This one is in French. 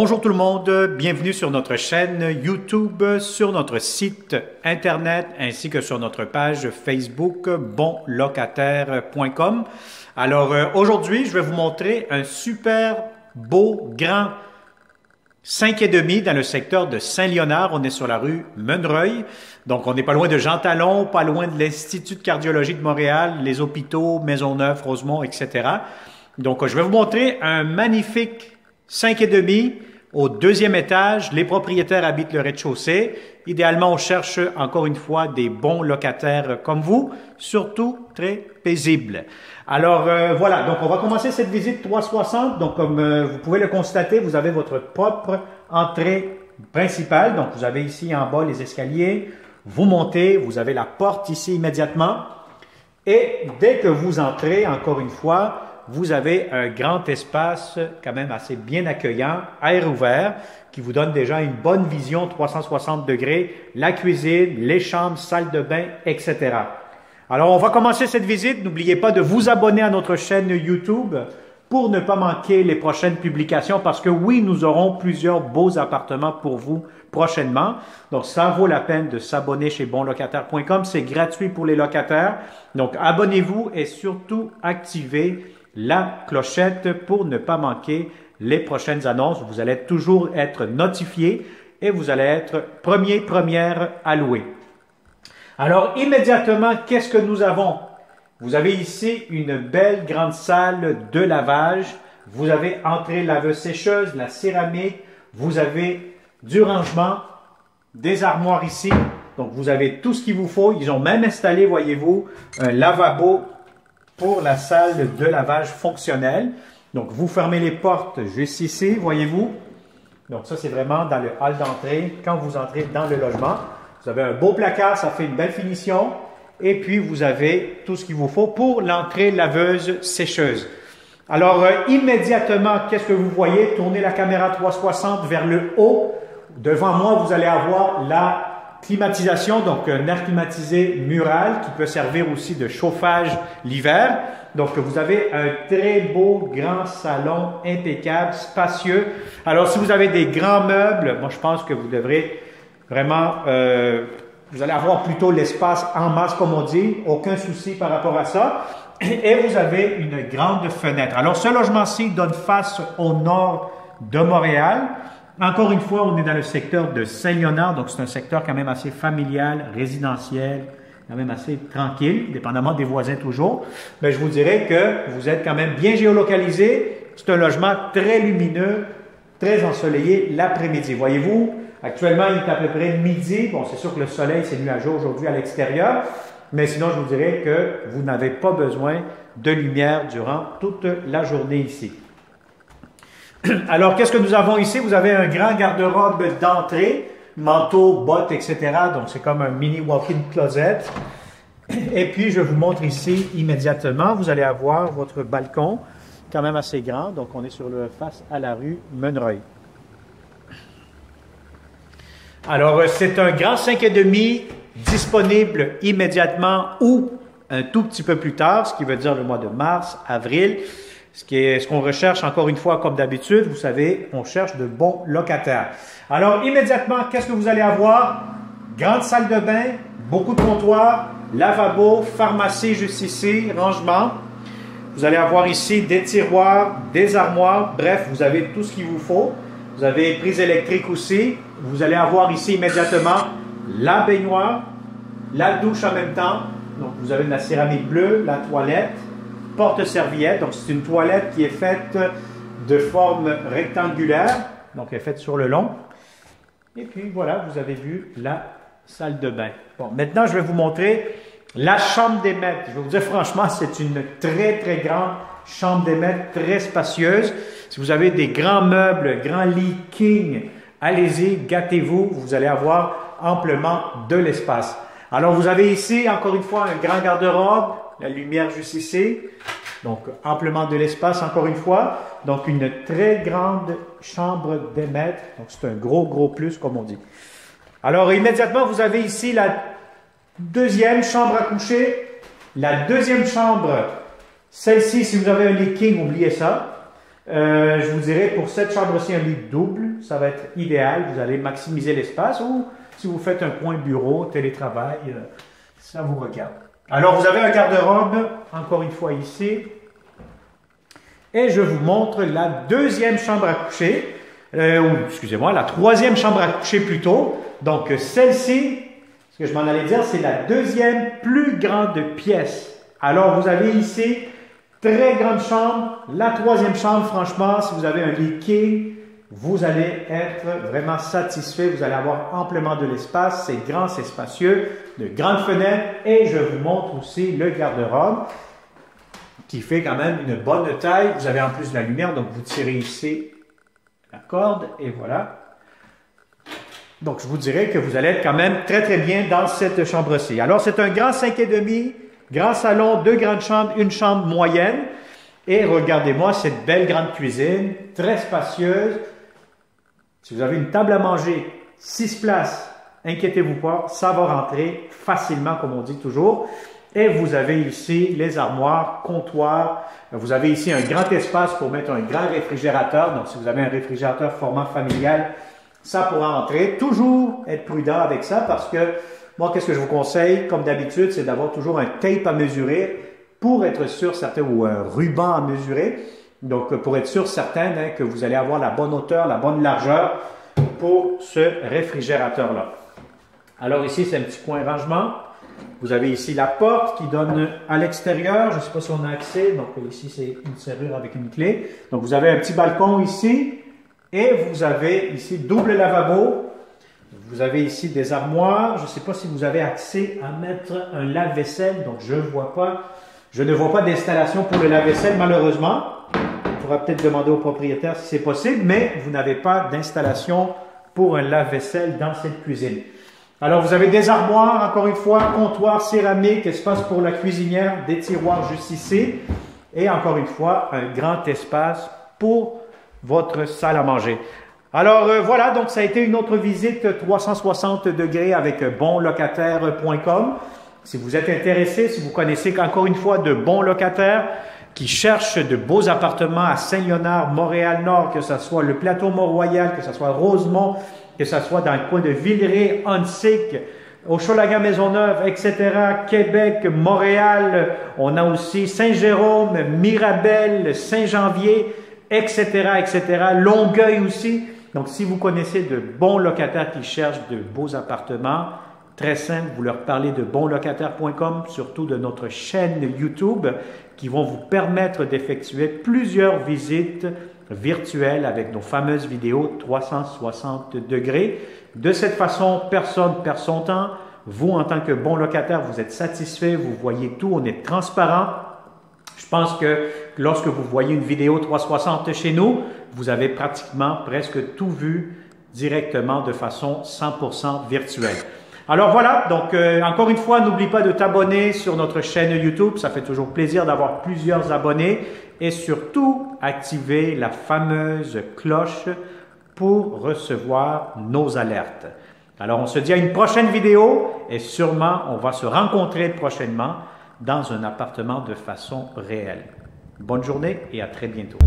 Bonjour tout le monde, bienvenue sur notre chaîne YouTube, sur notre site internet ainsi que sur notre page Facebook bonlocataire.com. Alors aujourd'hui, je vais vous montrer un super beau grand 5,5 dans le secteur de Saint-Léonard. On est sur la rue Monreuil. Donc, on n'est pas loin de Jean Talon, pas loin de l'Institut de cardiologie de Montréal, les hôpitaux, Maisonneuve, Rosemont, etc. Donc, je vais vous montrer un magnifique 5,5 au deuxième étage. Les propriétaires habitent le rez-de-chaussée. Idéalement, on cherche encore une fois des bons locataires comme vous, surtout très paisibles. Alors voilà, donc on va commencer cette visite 360. Donc comme vous pouvez le constater, vous avez votre propre entrée principale. Donc vous avez ici en bas les escaliers. Vous montez, vous avez la porte ici immédiatement. Et dès que vous entrez, encore une fois, vous avez un grand espace quand même assez bien accueillant, air ouvert, qui vous donne déjà une bonne vision 360 degrés, la cuisine, les chambres, salle de bain, etc. Alors, on va commencer cette visite. N'oubliez pas de vous abonner à notre chaîne YouTube pour ne pas manquer les prochaines publications parce que oui, nous aurons plusieurs beaux appartements pour vous prochainement. Donc, ça vaut la peine de s'abonner chez bonlocataire.com. C'est gratuit pour les locataires. Donc, abonnez-vous et surtout activez la clochette pour ne pas manquer les prochaines annonces. Vous allez toujours être notifié et vous allez être première à louer. Alors, immédiatement, qu'est-ce que nous avons? Vous avez ici une belle grande salle de lavage. Vous avez entrée laveuse-sécheuse, la céramique. Vous avez du rangement, des armoires ici. Donc, vous avez tout ce qu'il vous faut. Ils ont même installé, voyez-vous, un lavabo pour la salle de lavage fonctionnelle. Donc, vous fermez les portes juste ici, voyez-vous. Donc, ça, c'est vraiment dans le hall d'entrée quand vous entrez dans le logement. Vous avez un beau placard, ça fait une belle finition. Et puis, vous avez tout ce qu'il vous faut pour l'entrée laveuse-sécheuse. Alors, immédiatement, qu'est-ce que vous voyez? Tournez la caméra 360 vers le haut. Devant moi, vous allez avoir la climatisation, donc un air climatisé mural qui peut servir aussi de chauffage l'hiver. Donc, vous avez un très beau grand salon impeccable, spacieux. Alors, si vous avez des grands meubles, moi, je pense que vous devrez vraiment, vous allez avoir plutôt l'espace en masse, comme on dit. Aucun souci par rapport à ça. Et vous avez une grande fenêtre. Alors, ce logement-ci donne face au nord de Montréal. Encore une fois, on est dans le secteur de Saint-Léonard. Donc, c'est un secteur quand même assez familial, résidentiel, quand même assez tranquille, dépendamment des voisins toujours. Mais je vous dirais que vous êtes quand même bien géolocalisé. C'est un logement très lumineux, très ensoleillé l'après-midi. Voyez-vous? Actuellement, il est à peu près midi. Bon, c'est sûr que le soleil s'est nuageux aujourd'hui à l'extérieur, mais sinon, je vous dirais que vous n'avez pas besoin de lumière durant toute la journée ici. Alors, qu'est-ce que nous avons ici? Vous avez un grand garde-robe d'entrée, manteau, bottes, etc. Donc, c'est comme un mini walk-in closet. Et puis, je vous montre ici immédiatement. Vous allez avoir votre balcon, quand même assez grand. Donc, on est sur le face à la rue Monreuil. Alors, c'est un grand 5,5 disponible immédiatement ou un tout petit peu plus tard, ce qui veut dire le mois de mars, avril. Ce qu'on recherche encore une fois, comme d'habitude, vous savez, on cherche de bons locataires. Alors, immédiatement, qu'est-ce que vous allez avoir? Grande salle de bain, beaucoup de comptoirs, lavabo, pharmacie juste ici, rangement. Vous allez avoir ici des tiroirs, des armoires, bref, vous avez tout ce qu'il vous faut. Vous avez prise électrique aussi. Vous allez avoir ici immédiatement la baignoire, la douche en même temps. Donc, vous avez de la céramique bleue, la toilette, porte-serviette. Donc, c'est une toilette qui est faite de forme rectangulaire. Donc, elle est faite sur le long. Et puis, voilà, vous avez vu la salle de bain. Bon, maintenant, je vais vous montrer la chambre des maîtres. Je vais vous dire franchement, c'est une très, très grande chambre des maîtres, très spacieuse. Si vous avez des grands meubles, grands lits king, allez-y, gâtez-vous. Vous allez avoir amplement de l'espace. Alors, vous avez ici, encore une fois, un grand garde-robe, la lumière juste ici. Donc, amplement de l'espace, encore une fois. Donc, une très grande chambre des maîtres. Donc, c'est un gros, gros plus, comme on dit. Alors, immédiatement, vous avez ici la deuxième chambre à coucher. La deuxième chambre, celle-ci, si vous avez un lit king, oubliez ça. Je vous dirais pour cette chambre-ci, un lit double, ça va être idéal. Vous allez maximiser l'espace ou si vous faites un coin bureau, télétravail, ça vous regarde. Alors, vous avez un garde-robe, encore une fois ici. Et je vous montre la deuxième chambre à coucher, excusez-moi, la troisième chambre à coucher plutôt. Donc, celle-ci, ce que je m'en allais dire, c'est la deuxième plus grande pièce. Alors, vous avez ici, très grande chambre. La troisième chambre, franchement, si vous avez un lit king, vous allez être vraiment satisfait. Vous allez avoir amplement de l'espace. C'est grand, c'est spacieux, de grandes fenêtres. Et je vous montre aussi le garde-robe qui fait quand même une bonne taille. Vous avez en plus de la lumière, donc vous tirez ici la corde et voilà. Donc, je vous dirais que vous allez être quand même très, très bien dans cette chambre-ci. Alors, c'est un grand 5,5, grand salon, 2 grandes chambres, une chambre moyenne. Et regardez-moi cette belle grande cuisine, très spacieuse. Si vous avez une table à manger, 6 places, inquiétez-vous pas, ça va rentrer facilement, comme on dit toujours. Et vous avez ici les armoires, comptoirs. Vous avez ici un grand espace pour mettre un grand réfrigérateur. Donc, si vous avez un réfrigérateur format familial, ça pourra entrer. Toujours être prudent avec ça parce que moi, qu'est-ce que je vous conseille? Comme d'habitude, c'est d'avoir toujours un tape à mesurer pour être sûr, certain, ou un ruban à mesurer. Donc, pour être sûr, certain que vous allez avoir la bonne hauteur, la bonne largeur pour ce réfrigérateur-là. Alors ici, c'est un petit coin rangement. Vous avez ici la porte qui donne à l'extérieur. Je ne sais pas si on a accès. Donc ici, c'est une serrure avec une clé. Donc vous avez un petit balcon ici. Et vous avez ici double lavabo. Vous avez ici des armoires. Je ne sais pas si vous avez accès à mettre un lave-vaisselle. Donc je ne vois pas d'installation pour le lave-vaisselle malheureusement. Il faudra peut-être demander au propriétaire si c'est possible. Mais vous n'avez pas d'installation pour un lave-vaisselle dans cette cuisine. Alors, vous avez des armoires, encore une fois, comptoir céramique, espace pour la cuisinière, des tiroirs juste ici. Et encore une fois, un grand espace pour votre salle à manger. Alors, voilà, donc ça a été une autre visite 360 degrés avec bonlocataire.com. Si vous êtes intéressé, si vous connaissez encore une fois de bons locataires qui cherchent de beaux appartements à Saint-Léonard, Montréal-Nord, que ce soit le plateau Mont-Royal, que ce soit Rosemont, que ce soit dans le coin de Villeray, Huntsic, Hochelaga-Maisonneuve, etc., Québec, Montréal, on a aussi Saint-Jérôme, Mirabel, Saint-Janvier, etc., etc., Longueuil aussi. Donc, si vous connaissez de bons locataires qui cherchent de beaux appartements, très simple, vous leur parlez de bonlocataire.com, surtout de notre chaîne YouTube, qui vont vous permettre d'effectuer plusieurs visites virtuelles avec nos fameuses vidéos 360 degrés. De cette façon, personne ne perd son temps. Vous, en tant que bon locataire, vous êtes satisfait, vous voyez tout, on est transparent. Je pense que lorsque vous voyez une vidéo 360 chez nous, vous avez pratiquement presque tout vu directement de façon 100% virtuelle. Alors voilà, donc encore une fois, n'oublie pas de t'abonner sur notre chaîne YouTube. Ça fait toujours plaisir d'avoir plusieurs abonnés. Et surtout, activer la fameuse cloche pour recevoir nos alertes. Alors, on se dit à une prochaine vidéo et sûrement, on va se rencontrer prochainement dans un appartement de façon réelle. Bonne journée et à très bientôt.